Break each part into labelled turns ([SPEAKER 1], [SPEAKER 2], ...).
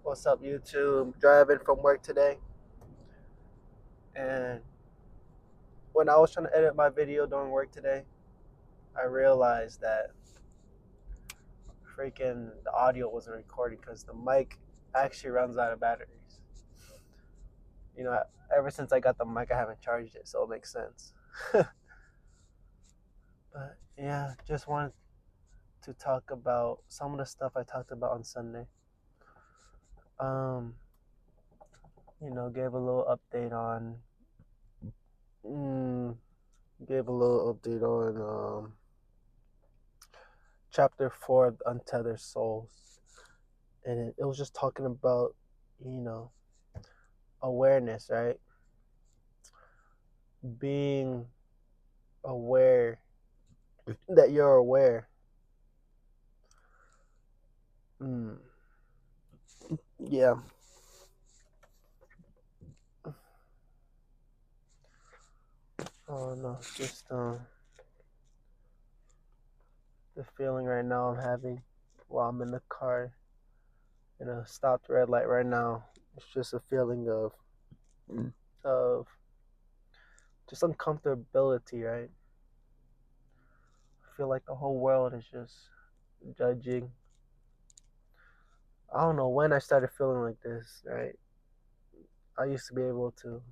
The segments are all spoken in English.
[SPEAKER 1] What's up, YouTube? Driving from work today, and when I was trying to edit my video during work today, I realized that freaking the audio wasn't recording because the mic actually runs out of batteries. You know, ever since I got the mic, I haven't charged it, so it makes sense. But yeah, just wanted to talk about some of the stuff I talked about on Sunday. Um, gave a little update on, mm, chapter 4 of Untethered Souls, and it was just talking about, you know, awareness, right? Being aware that you're aware. Mm, yeah. Oh no, just the feeling right now I'm having while I'm in the car in a stopped red light right now. It's just a feeling of just uncomfortability, right? I feel like the whole world is just judging. I don't know when I started feeling like this, right? I used to be able to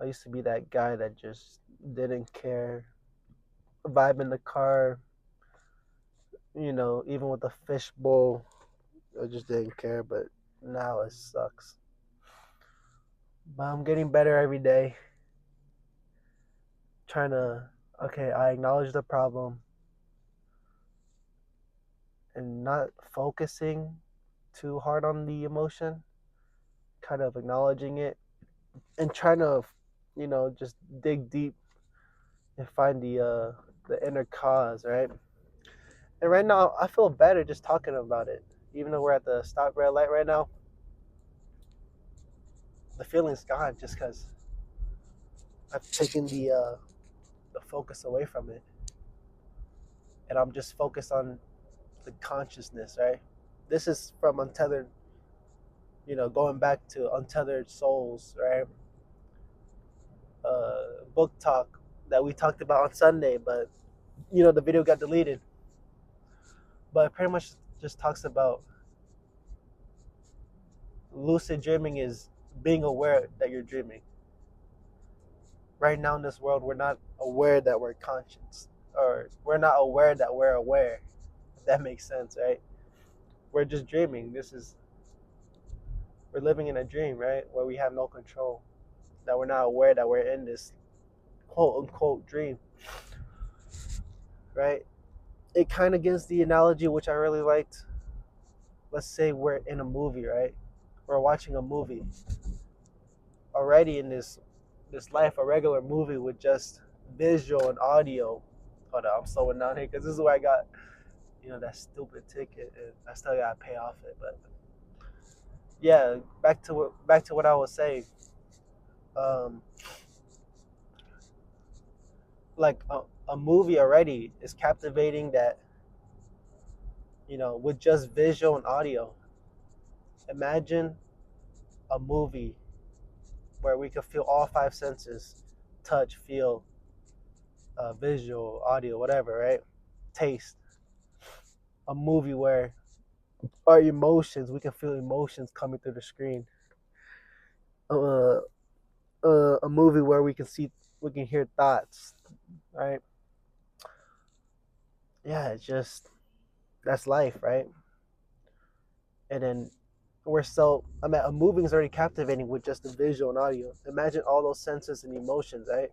[SPEAKER 1] I used to be that guy that just didn't care. Vibe in the car, even with a fishbowl, I just didn't care. But now it sucks. But I'm getting better every day. Trying to, okay, I acknowledge the problem and not focusing too hard on the emotion, kind of acknowledging it and trying to, just dig deep and find the inner cause, right? And right now, I feel better just talking about it. Even though we're at the stop red light right now, the feeling's gone just because I've taken the focus away from it, and I'm just focused on the consciousness. Right. This is from Untethered. Going back to Untethered Souls. Right. Book talk that we talked about on Sunday, but the video got deleted. But it pretty much just talks about lucid dreaming is being aware that you're dreaming. Right now in this world, we're not aware that we're conscious, or we're not aware that we're aware. If that makes sense, right? We're just dreaming. We're living in a dream, right? Where we have no control, that we're not aware that we're in this quote unquote dream, right? It kind of gives the analogy, which I really liked. Let's say we're in a movie, right? We're watching a movie already in this life, a regular movie with just visual and audio. Hold on, I'm slowing down here because this is where I got that stupid ticket, and I still gotta pay off it. But yeah, back to what I was saying. Um, like a movie already is captivating that with just visual and audio. Imagine a movie where we could feel all five senses: touch, feel, visual, audio, whatever, right? Taste. A movie where our emotions, we can feel emotions coming through the screen. Uh, a movie where we can hear thoughts, right? Yeah, it's just that's life, right? And then a movie is already captivating with just the visual and audio. Imagine all those senses and emotions, right?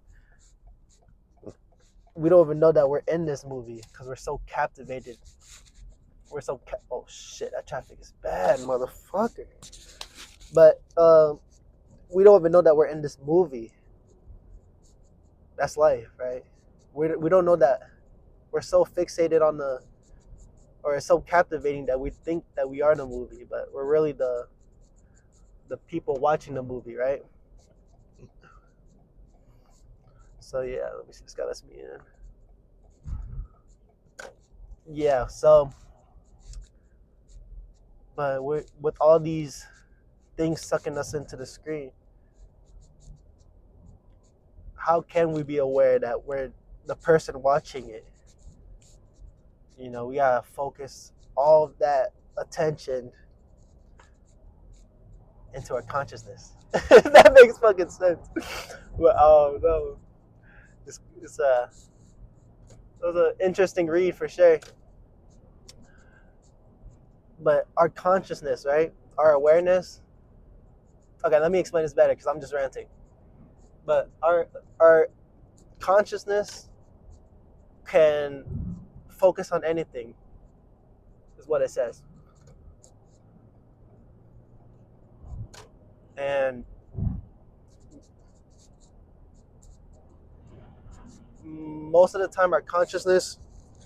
[SPEAKER 1] We don't even know that we're in this movie because we're so captivated. Oh shit, that traffic is bad, motherfucker. But we don't even know that we're in this movie. That's life, right? We don't know that we're so fixated on or it's so captivating that we think that we are the movie, but we're really the people watching the movie, right? So yeah, let me see. This guy lets me in. Yeah, so But with all these things sucking us into the screen, how can we be aware that we're the person watching it? You know, we gotta focus all of that attention into our consciousness. That makes fucking sense. But no, it's it was an interesting read for sure. But our consciousness, right? Our awareness. Okay, let me explain this better because I'm just ranting. But our consciousness can focus on anything, is what it says. And most of the time, our consciousness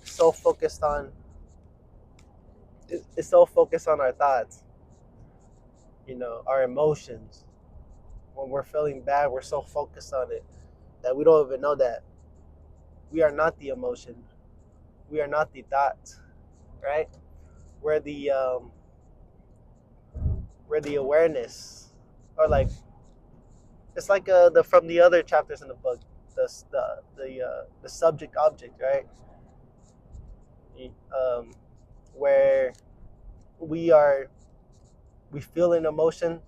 [SPEAKER 1] is so focused on our thoughts, you know, our emotions. When we're feeling bad, we're so focused on it that we don't even know that we are not the emotion, we are not the thoughts, right? We're the awareness, or like it's like the from the other chapters in the book, the subject object, right? Um, where we feel an emotion,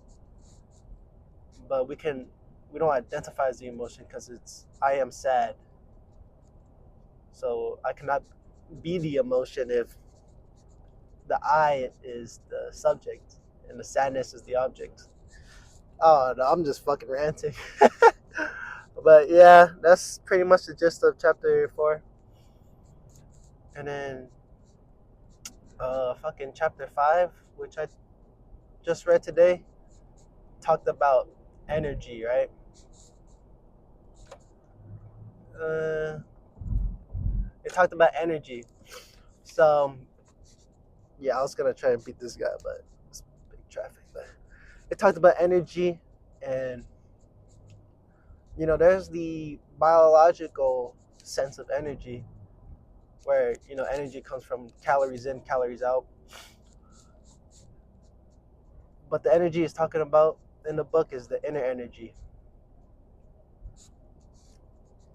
[SPEAKER 1] but we don't identify as the emotion because it's I am sad. So I cannot be the emotion if the I is the subject and the sadness is the object. Oh no, I'm just fucking ranting. But yeah, that's pretty much the gist of chapter 4. And then fucking chapter 5, which I just read today, talked about energy, right? Uh, it talked about energy. So yeah, I was gonna try and beat this guy, but it's big traffic. But it talked about energy, and you know, there's the biological sense of energy, where you know energy comes from calories in, calories out. But the energy is talking about in the book is the inner energy,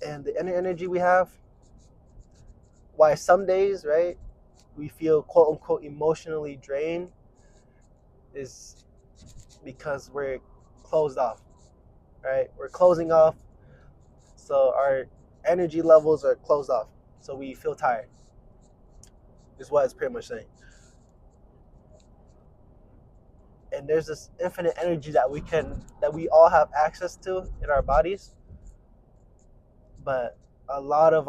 [SPEAKER 1] and the inner energy we have. Why some days, right, we feel quote unquote emotionally drained is because we're closed off, right? We're closing off, so our energy levels are closed off, so we feel tired. Is what it's pretty much saying. And there's this infinite energy that we all have access to in our bodies, but a lot of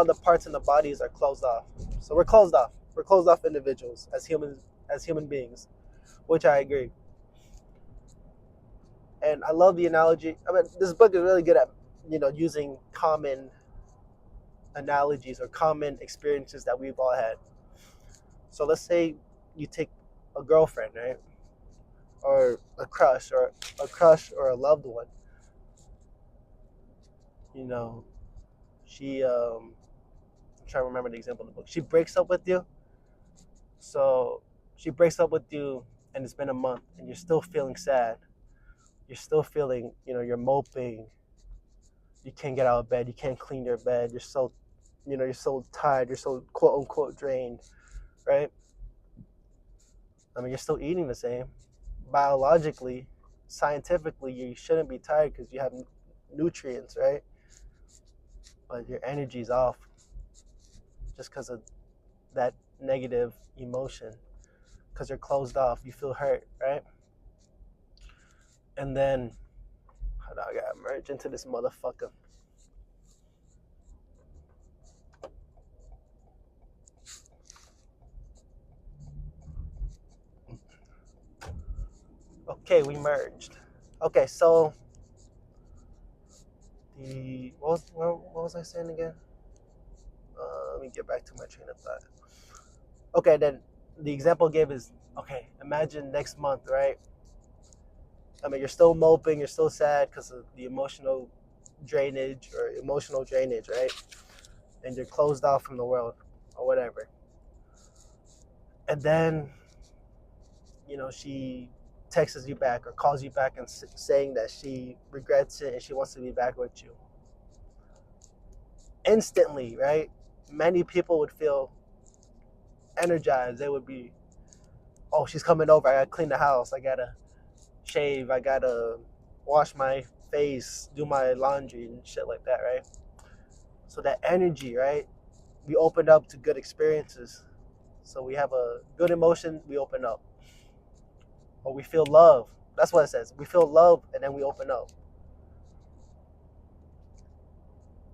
[SPEAKER 1] the parts in the bodies are closed off. So we're closed off. We're closed off individuals as human beings, which I agree. And I love the analogy. I mean, this book is really good at using common analogies or common experiences that we've all had. So let's say you take a girlfriend, right, or a crush, or a loved one. You know, she I'm trying to remember the example in the book. She breaks up with you. So she breaks up with you, and it's been a month, and you're still feeling sad. You're still feeling, you're moping. You can't get out of bed. You can't clean your bed. You're so tired. You're so quote unquote drained, right? I mean, you're still eating the same. Biologically, scientifically, you shouldn't be tired because you have nutrients, right? But your energy's off just because of that negative emotion, because you're closed off. You feel hurt, right? And then, hold on, I gotta merge into this motherfucker. Okay, we merged. Okay, so what was I saying again? Let me get back to my train of thought. Okay, then the example I gave is okay. Imagine next month, right? I mean, you're still moping, you're still sad because of the emotional drainage, right? And you're closed off from the world or whatever. and then she texts you back or calls you back and saying that she regrets it and she wants to be back with you. Instantly, right? Many people would feel energized. They would be, oh, she's coming over. I gotta clean the house. I gotta shave. I gotta wash my face, do my laundry and shit like that, right? So that energy, right? We opened up to good experiences. So we have a good emotion, we open up. Or we feel love. That's what it says. We feel love and then we open up.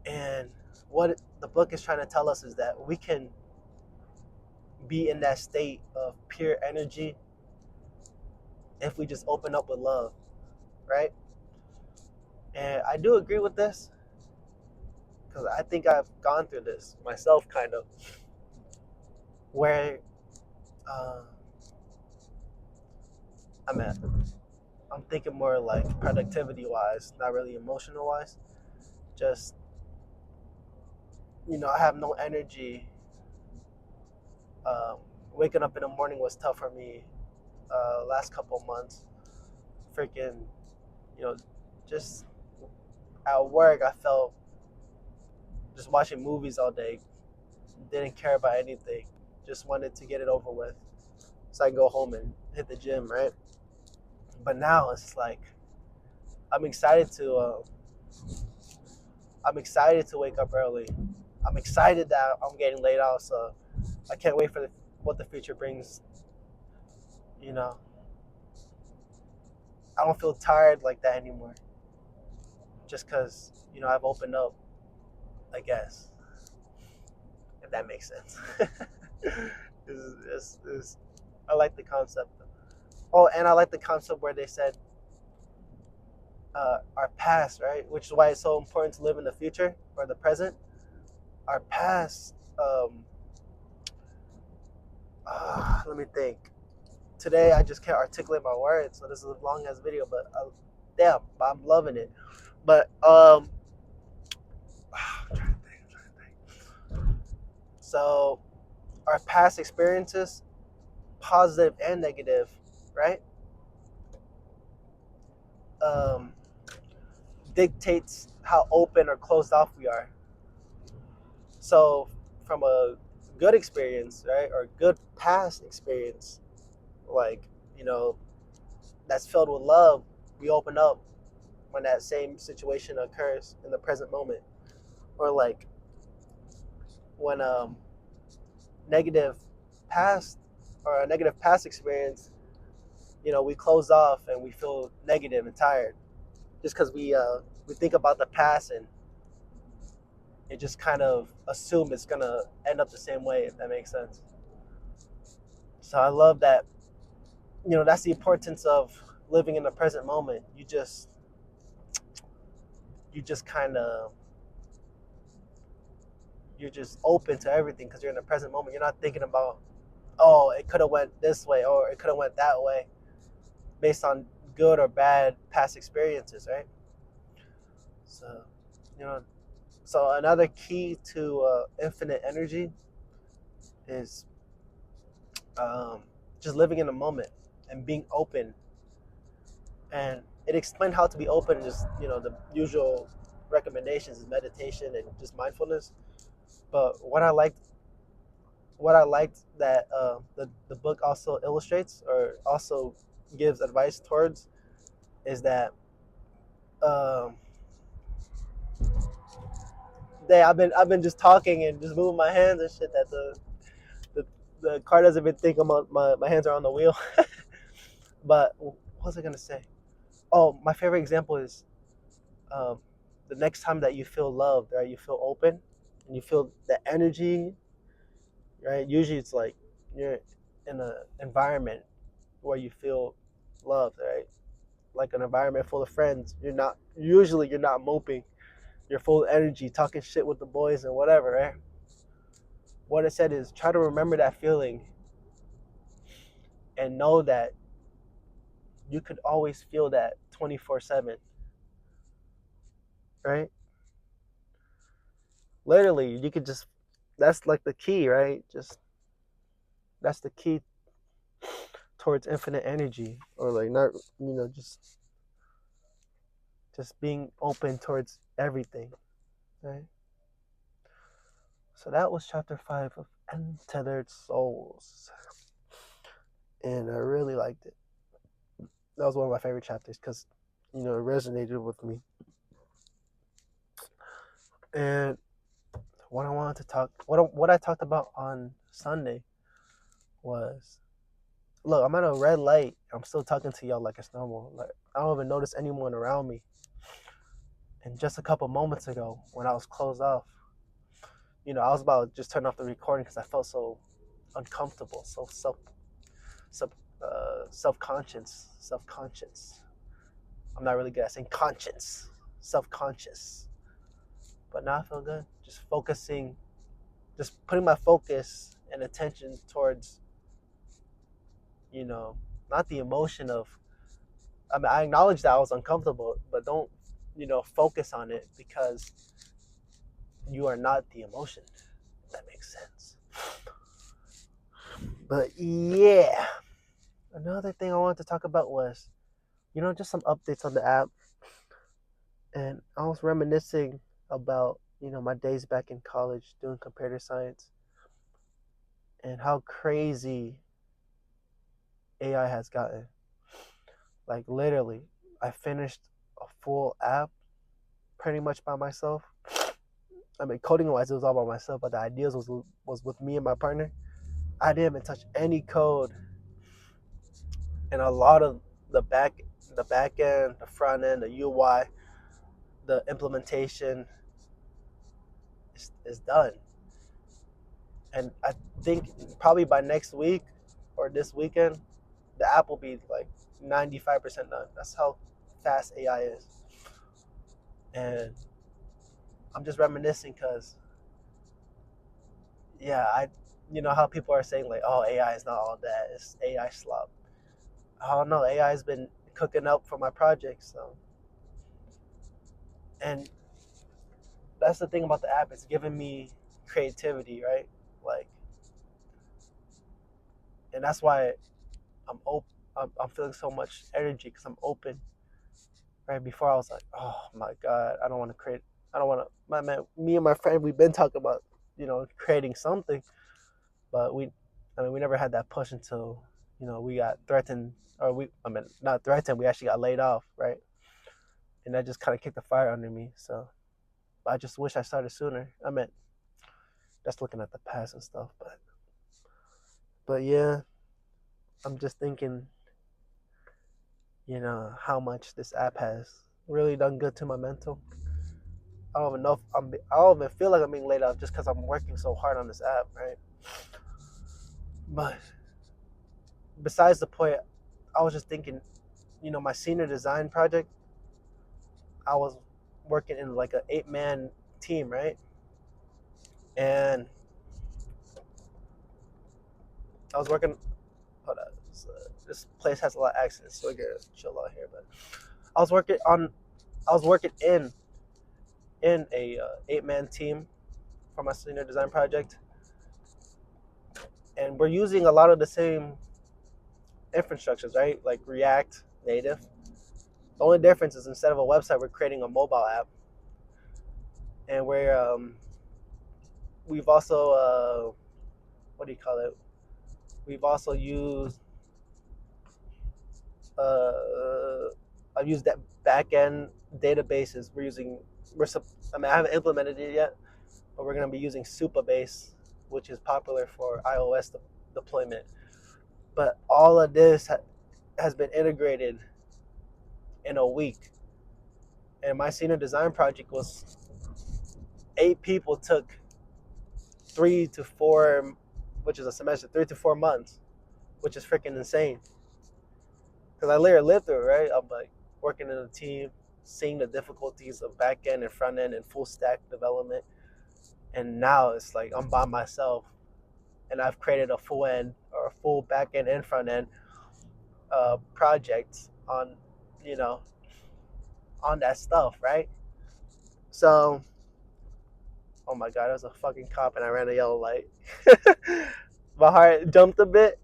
[SPEAKER 1] And what the book is trying to tell us is that we can be in that state of pure energy if we just open up with love, right? And I do agree with this because I think I've gone through this myself, kind of, where uh, I'm at. I'm thinking more like productivity wise, not really emotional wise. Just, I have no energy. Um, Waking up in the morning was tough for me last couple of months. Freaking, you know, just at work, I felt just watching movies all day. Didn't care about anything. Just wanted to get it over with so I can go home and hit the gym, right? But now it's like I'm excited to wake up early. I'm excited that I'm getting laid off, so I can't wait for what the future brings. You know, I don't feel tired like that anymore, just because I've opened up. I guess, if that makes sense. I like the concept. Oh, and I like the concept where they said our past, right? Which is why it's so important to live in the future or the present. Our past. Let me think. Today I just can't articulate my words, so this is a long ass video. But damn, I'm loving it. But I'm trying to think. So our past experiences, positive and negative, right? Um, Dictates how open or closed off we are. So from a good experience, right, or good past experience, like you know, that's filled with love, we open up when that same situation occurs in the present moment, or like when negative past or a negative past experience, we close off and we feel negative and tired just because we think about the past and it just kind of assume it's gonna end up the same way, if that makes sense. So I love that. That's the importance of living in the present moment. You just kind of you're just open to everything because you're in the present moment. You're not thinking about, oh, it could have went this way or it could have went that way based on good or bad past experiences, right? So, you know, so another key to infinite energy is um, just living in the moment and being open. And it explained how to be open. And just the usual recommendations is meditation and just mindfulness. But what I liked that the book also illustrates or also gives advice towards is that um, I've been just talking and just moving my hands and shit that the, the car doesn't even think my hands are on the wheel. But what was I gonna say? Oh, my favorite example is um, the next time that you feel loved, right? You feel open and you feel the energy, right? Usually it's like you're in an environment where you feel loved, right? Like an environment full of friends. You're not moping. You're full of energy, talking shit with the boys and whatever, right? What I said is try to remember that feeling and know that you could always feel that 24/7, right? Literally, you could just, that's like the key, right? Just That's the key towards infinite energy, or like not, just being open towards everything, right? So that was chapter 5 of Untethered Souls, and I really liked it. That was one of my favorite chapters because it resonated with me. And what I wanted to talk, what I talked about on Sunday was, look, I'm at a red light. I'm still talking to y'all like it's normal. Like I don't even notice anyone around me. And just a couple moments ago, when I was closed off, I was about to just turn off the recording because I felt so uncomfortable, so self-conscious. I'm not really good at saying conscience, self-conscious. But now I feel good. Just focusing, just putting my focus and attention towards, not the emotion of. I mean, I acknowledge that I was uncomfortable, but don't, focus on it because you are not the emotion. If that makes sense. But yeah, another thing I wanted to talk about was, just some updates on the app. And I was reminiscing about, my days back in college doing computer science and how crazy AI has gotten. Like literally, I finished a full app pretty much by myself. I mean, coding wise, it was all by myself, but the ideas was with me and my partner. I didn't even touch any code, and a lot of the back end, the front end, the UI, the implementation is done. And I think probably by next week or this weekend, the app will be like 95% done. That's how fast AI is. And I'm just reminiscing because, yeah, how people are saying like, oh, AI is not all that. It's AI slop. I don't know. AI has been cooking up for my projects. So, and that's the thing about the app. It's giving me creativity, right? Like, and that's why I'm open. I'm feeling so much energy because I'm open. Right before I was like, oh my god, I don't want to create. I don't want to. My man, me and my friend, we've been talking about, creating something, but we never had that push until, we got threatened, or not threatened. We actually got laid off, right? And that just kind of kicked the fire under me. So I just wish I started sooner. I mean, that's looking at the past and stuff, but yeah, I'm just thinking, how much this app has really done good to my mental. I don't even know if I don't even feel like I'm being laid off just because I'm working so hard on this app, right? But besides the point, I was just thinking, my senior design project, I was working in like an 8-man team, right? And I was working. Hold on, this place has a lot of accidents, so I gotta chill out here. But I was working on, I was working in a 8-man team for my senior design project, and we're using a lot of the same infrastructures, right? Like React Native. The only difference is instead of a website, we're creating a mobile app, and we've also what do you call it? We've also used I've used that back end databases. I haven't implemented it yet, but we're going to be using Supabase, which is popular for iOS deployment. But all of this has been integrated in a week. And my senior design project was 8 people, took 3 to 4, which is a semester, 3 to 4 months, which is freaking insane. Because I literally lived through it, right? I'm like working in a team, seeing the difficulties of back end and front end and full stack development. And now it's like I'm by myself and I've created a full end or a full back end and front end project on, you know, on that stuff, right? So, oh my God, there's a fucking cop and I ran a yellow light. My heart jumped a bit,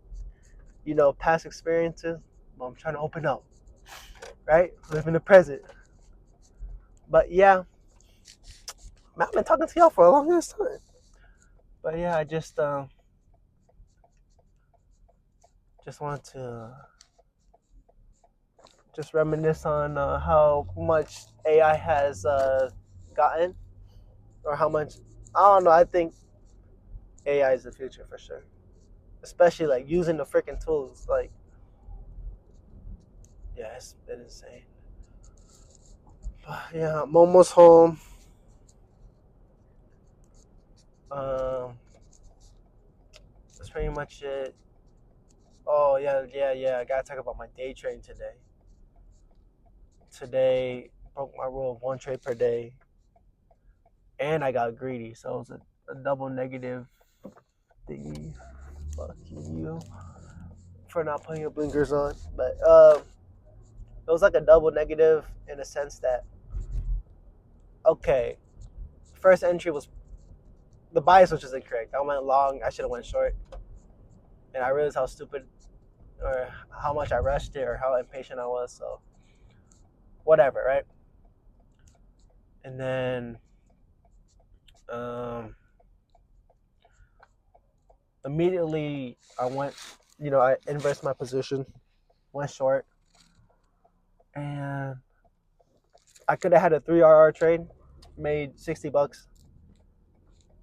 [SPEAKER 1] past experiences. But I'm trying to open up, right? Live in the present. But yeah, man, I've been talking to y'all for a long ass time. But yeah, I just wanted to just reminisce on how much AI has gotten, or how much, I don't know. I think AI is the future for sure, especially like using the freaking tools. Like, yeah, it's been insane. But yeah, I'm almost home. Um, that's pretty much it. Oh yeah. I gotta talk about my day trade today. Today broke my rule of one trade per day, and I got greedy, so it was a double negative thingy. Fuck you for not putting your blinkers on. But it was like a double negative in a sense that, okay, first entry was the bias, which is incorrect. I went long. I should have went short, and I realized how stupid or how much I rushed it or how impatient I was. So whatever, right? And then um, immediately I went, I inversed my position, went short, and I could have had a 3 RR trade, made $60,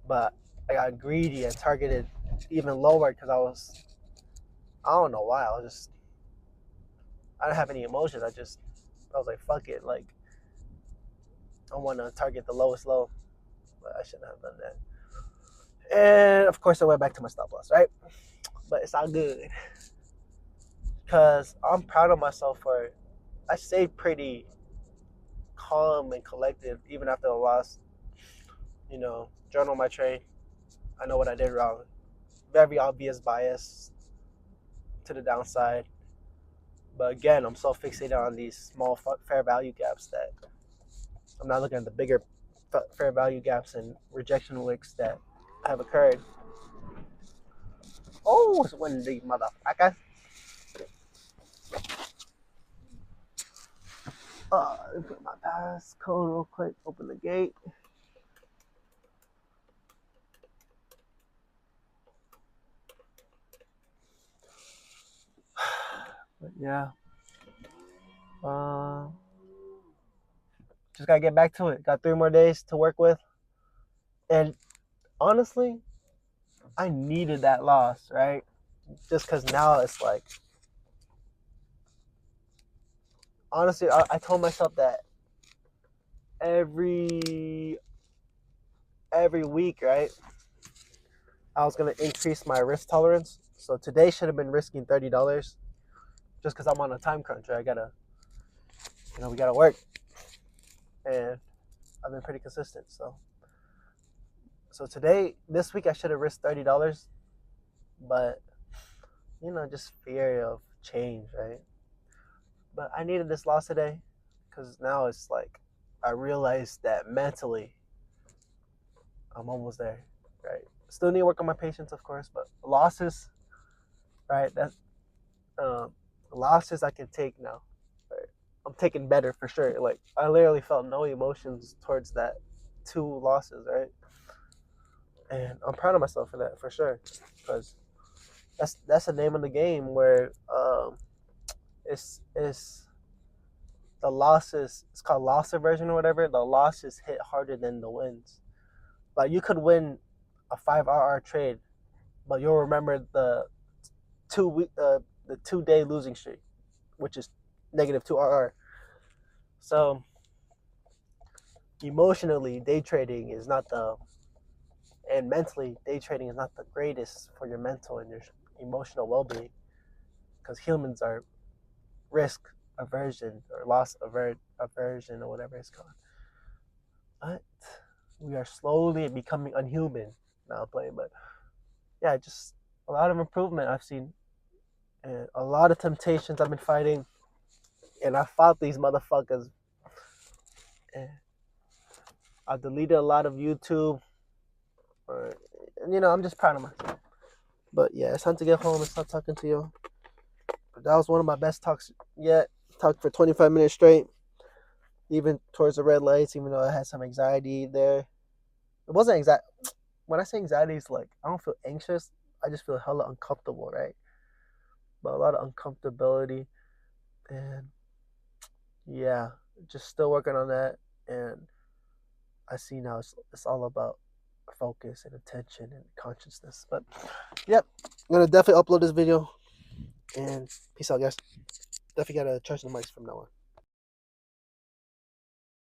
[SPEAKER 1] but I got greedy and targeted even lower because I don't know why. I didn't have any emotions. I was like, fuck it. Like, I want to target the lowest low, but I shouldn't have done that. And of course, I went back to my stop loss, right? But it's all good because I'm proud of myself for I stayed pretty calm and collected even after the loss. Journal my trade. I know what I did wrong. Very obvious bias to the downside. But again, I'm so fixated on these small fair value gaps that I'm not looking at the bigger fair value gaps and rejection wicks that have occurred. Oh, it's windy, motherfucker. Let me put my passcode real quick. Open the gate. But yeah. Just gotta get back to it. Got 3 more days to work with. And honestly, I needed that loss, right? Just because now it's like, honestly, I told myself that every week, right? I was gonna increase my risk tolerance. So today should have been risking $30, just because I'm on a time crunch. Right? We gotta work, and I've been pretty consistent. So today, this week, I should have risked $30, but just fear of change, right? But I needed this loss today because now it's like I realized that mentally I'm almost there, right? Still need to work on my patience, of course, but losses, right? Losses I can take now. Right? I'm taking better for sure. Like, I literally felt no emotions towards that 2 losses, right? And I'm proud of myself for that for sure, because that's the name of the game where it's the losses. It's called loss aversion or whatever. The losses hit harder than the wins. Like, you could win a 5 RR trade, but you'll remember the 2 day losing streak, which is negative 2 RR. So emotionally, day trading is not and mentally, day trading is not the greatest for your mental and your emotional well-being, because humans are risk aversion or loss aversion or whatever it's called. But we are slowly becoming unhuman. Now I'm playing, but yeah, just a lot of improvement I've seen, and a lot of temptations I've been fighting, and I fought these motherfuckers. And I deleted a lot of YouTube, or I'm just proud of myself. But yeah, it's time to get home and stop talking to you. But that was one of my best talks yet. Talked for 25 minutes straight, even towards the red lights, even though I had some anxiety there. It wasn't anxiety. When I say anxiety, it's like I don't feel anxious. I just feel hella uncomfortable, right? But a lot of uncomfortability. And yeah, just still working on that. And I see now it's all about focus and attention and consciousness. But yep, I'm gonna definitely upload this video. And peace out, guys. Definitely gotta charge the mics from now on.